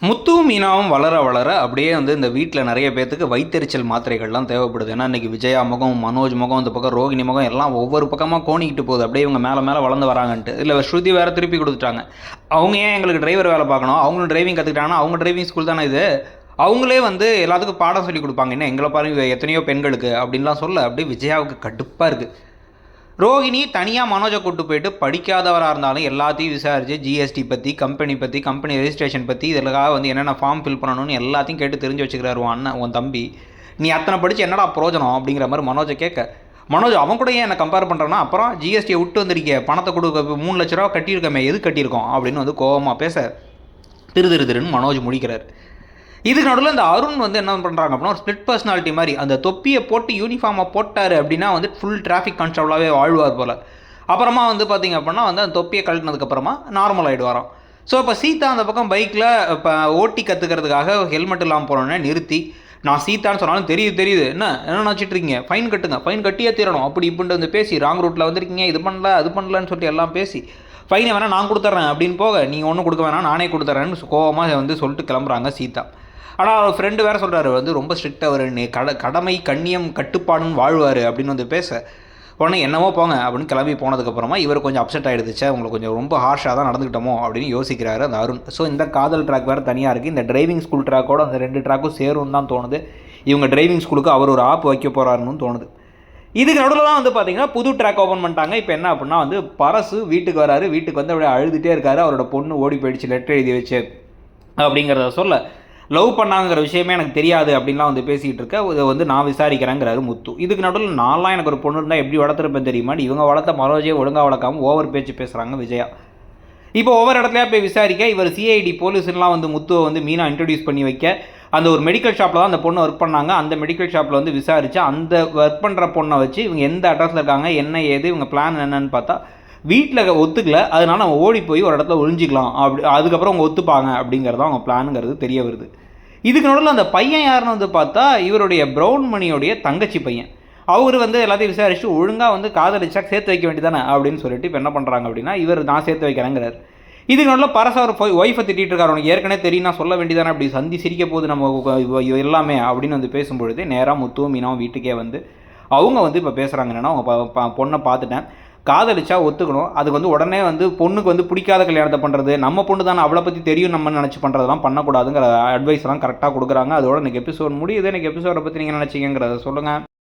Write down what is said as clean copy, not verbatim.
முத்துவும் மீனாவும் வளர வளர அப்படியே வந்து இந்த வீட்டில் நிறைய பேர்த்துக்கு வயித்தெரிச்சல் மாத்திரைகள்லாம் தேவைப்படுது. ஏன்னா இன்றைக்கி விஜயா முகம், மனோஜ் முகம், இந்த பக்கம் ரோகிணி முகம் எல்லாம் ஒவ்வொரு பக்கமாக கோணிக்கிட்டு போகுது. அப்படியே இவங்க மேலே மேலே வளர்ந்து வராங்கன்ட்டு. இல்லை ஸ்ருதி வேறு திருப்பி கொடுத்துட்டாங்க. அவங்க ஏன் எங்களுக்கு டிரைவர் வேலை பார்க்கணும்? அவங்களும் டிரைவிங் கற்றுக்கிட்டாங்கன்னா அவங்க டிரைவிங் ஸ்கூல் தானே இது. அவங்களே வந்து எல்லாத்துக்கும் பாடம் சொல்லி கொடுப்பாங்க. என்ன எங்களை பாருங்க எத்தனையோ பெண்களுக்கு அப்படின்லாம் சொல்ல அப்படியே விஜயாவுக்கு கடுப்பாக இருக்குது. ரோகிணி தனியாக மனோஜை கூட்டு போயிட்டு படிக்காதவராக இருந்தாலும் எல்லாத்தையும் விசாரித்து ஜிஎஸ்டி பற்றி, கம்பெனி ரெஜிஸ்ட்ரேஷன் பற்றி இதற்காக வந்து என்னென்ன ஃபார்ம் ஃபில் பண்ணணும்னு எல்லாத்தையும் கேட்டு தெரிஞ்சு வச்சுக்கிறாரு உன் அண்ணன், உன் தம்பி. நீ அத்தனை படித்து என்னடா பிரோஜனம் அப்படிங்கிற மாதிரி மனோஜை கேட்க, மனோஜ் அவன் கூட ஏன் என்னை கம்பேர் பண்ணுறேன்னா, அப்புறம் ஜிஎஸ்டியை விட்டு வந்திருக்கே, பணத்தை கொடுக்க 3 லட்ச ரூபா கட்டியிருக்கோமே, எது கட்டியிருக்கோம் அப்படின்னு வந்து கோபமாக பேச திருன்னு மனோஜ் முடிக்கிறார். இதுக்கு நடுவில் இந்த அருண் வந்து என்ன பண்ணுறாங்க அப்படின்னா, ஒரு ஸ்பிளிட் பர்சனாலிட்டி மாதிரி அந்த தொப்பியை போட்டு யூனிஃபார்மை போட்டார் அப்படின்னா வந்து ஃபுல் டிராஃபிக் கான்ஸ்டபிளாகவே வாழ்வார் போல். அப்புறமா வந்து பார்த்திங்க அப்படின்னா வந்து அந்த தொப்பியை கழட்டினதுக்கப்புறமா நார்மல் ஆகிட்டு வரோம். ஸோ இப்போ சீதா அந்த பக்கம் பைக்கில் இப்போ ஓட்டி கற்றுக்கிறதுக்காக ஹெல்மெட் இல்லாமல் போனோன்னே நிறுத்தி, நான் சீதான்னு சொன்னாலும் தெரியுது என்ன நினச்சிட்ருக்கீங்க, ஃபைன் கட்டுங்க, ஃபைன் கட்டியே தீரணும் அப்படி இப்படின்ட்டு வந்து பேசி, ராங் ரூட்டில் வந்திருக்கீங்க, இது பண்ணலன்னு சொல்லிட்டு எல்லாம் பேசி, ஃபைனை வேணால் நான் கொடுத்துட்றேன் அப்படின்னு போக, நீங்கள் ஒன்றும் கொடுக்க வேணாம் நானே கொடுத்துட்றேன்னு கோவமாக வந்து சொல்லிட்டு கிளம்புறாங்க சீதா. ஆனால் அவர் ஃப்ரெண்டு வேறு சொல்கிறாரு வந்து ரொம்ப ஸ்ட்ரிக்ட் அவர், கடமை கண்ணியம் கட்டுப்பாடுன்னு வாழ்வார் அப்படின்னு வந்து பேச, உடனே என்னமோ போங்க அப்படின்னு கிளம்பி போனதுக்கப்புறமா இவர் கொஞ்சம் அப்செட் ஆகிடுச்சு. உங்களுக்கு கொஞ்சம் ரொம்ப ஹார்ஷாக தான் நடந்துக்கிட்டோமோ அப்படின்னு யோசிக்கிறாரு அந்த அருண். ஸோ இந்த காதல் ட்ராக் வேறு தனியாக இருக்குது. இந்த டிரைவிங் ஸ்கூல் ட்ராக்கோட அந்த 2 ட்ராக்கும் சேரும்னு தான் தோணுது. இவங்க டிரைவிங் ஸ்கூலுக்கு அவர் ஒரு ஆப் வைக்க போகிறாருன்னு தோணுது. இதுக்கு நடுவில் தான் வந்து பார்த்திங்கன்னா புது ட்ராக் ஓப்பன் பண்ணிட்டாங்க. இப்போ என்ன அப்படின்னா வந்து பரசு வீட்டுக்கு வராரு. வீட்டுக்கு வந்து அப்படியே அழுதுகிட்டே இருக்காரு. அவரோட பொண்ணு ஓடி போயிடுச்சு லெட்டர் எழுதி வச்சு அப்படிங்கிறத சொல்ல, லவ் பண்ணாங்கிற விஷயமே எனக்கு தெரியாது அப்படின்லாம் வந்து பேசிகிட்டு இருக்க, இதை வந்து நான் விசாரிக்கிறேங்கிறாரு முத்து. இதுக்கு நடுவில் நான்லாம் எனக்கு ஒரு பொண்ணு இருந்தால் எப்படி வளர்த்துருப்பேன் தெரியுமா, இவங்க வளர்த்த மனோஜே ஒழுங்காக வளர்க்காமல் ஓவர் பேச்சு பேசுகிறாங்க விஜயா. இப்போ ஒவ்வொரு இடத்துலையா போய் விசாரிக்க, இவர் சிஐடி போலீஸ்லாம் வந்து முத்துவை வந்து மீனா இன்ட்ரடியூஸ் பண்ணி வைக்க, அந்த ஒரு மெடிக்கல் ஷாப்பில் தான் அந்த பொண்ணு ஒர்க் பண்ணாங்க. அந்த மெடிக்கல் ஷாப்பில் வந்து விசாரித்து அந்த ஒர்க் பண்ணுற பொண்ணை வச்சு இவங்க எந்த அட்ரஸில் இருக்காங்க, என்ன ஏது, இவங்க பிளான் என்னன்னு பார்த்தா வீட்டில் ஒத்துக்கல, அதனால் நம்ம ஓடி போய் ஒரு இடத்துல ஒழிஞ்சிக்கலாம் அதுக்கப்புறம் அவங்க ஒத்துப்பாங்க அப்படிங்கிறது அவங்க பிளானுங்கிறது தெரிய வருது. இதுக்கு நடுவில் அந்த பையன் யாருன்னு வந்து பார்த்தா இவருடைய ப்ரௌன் மணியோடைய தங்கச்சி பையன். அவர் வந்து எல்லாத்தையும் விசாரிச்சுட்டு ஒழுங்காக வந்து காதலிச்சா சேர்த்து வைக்க வேண்டியதானே அப்படின்னு சொல்லிட்டு இப்போ என்ன பண்ணுறாங்க அப்படின்னா, இவர் நான் சேர்த்து வைக்கிறேங்கிறார். இதுக்கு நடுவில் பரச அவர் ஒய்ஃபை திட்டிகிட்டு இருக்காரு, உனக்கு ஏற்கனவே தெரியும் நான் சொல்ல வேண்டியதானே, அப்படி சந்தி சிரிக்க போது நம்ம எல்லாமே அப்படின்னு வந்து பேசும்பொழுது நேராக முத்துவும் மீனாவும் வீட்டுக்கே வந்து அவங்க வந்து இப்போ பேசுகிறாங்க. என்னென்னா, அவங்க பொண்ணை பார்த்துட்டேன், காதலிச்சா ஒத்துக்கணும், அதுக்கு வந்து உடனே வந்து பொண்ணுக்கு வந்து பிடிக்காத கல்யாணத்தை பண்ணுறது, நம்ம பொண்ணு தானே அவளை பற்றி தெரியும் நம்ம நினச்சி பண்ணுறதெல்லாம் பண்ணக்கூடாதுங்கிற அட்வைஸ்லாம் கரெக்டாக கொடுக்குறாங்க. அதோட எனக்கு எபிசோட் முடியுது. எனக்கு எபிசோடை பற்றி நீங்கள் நினச்சிங்கிறத சொல்லுங்கள்.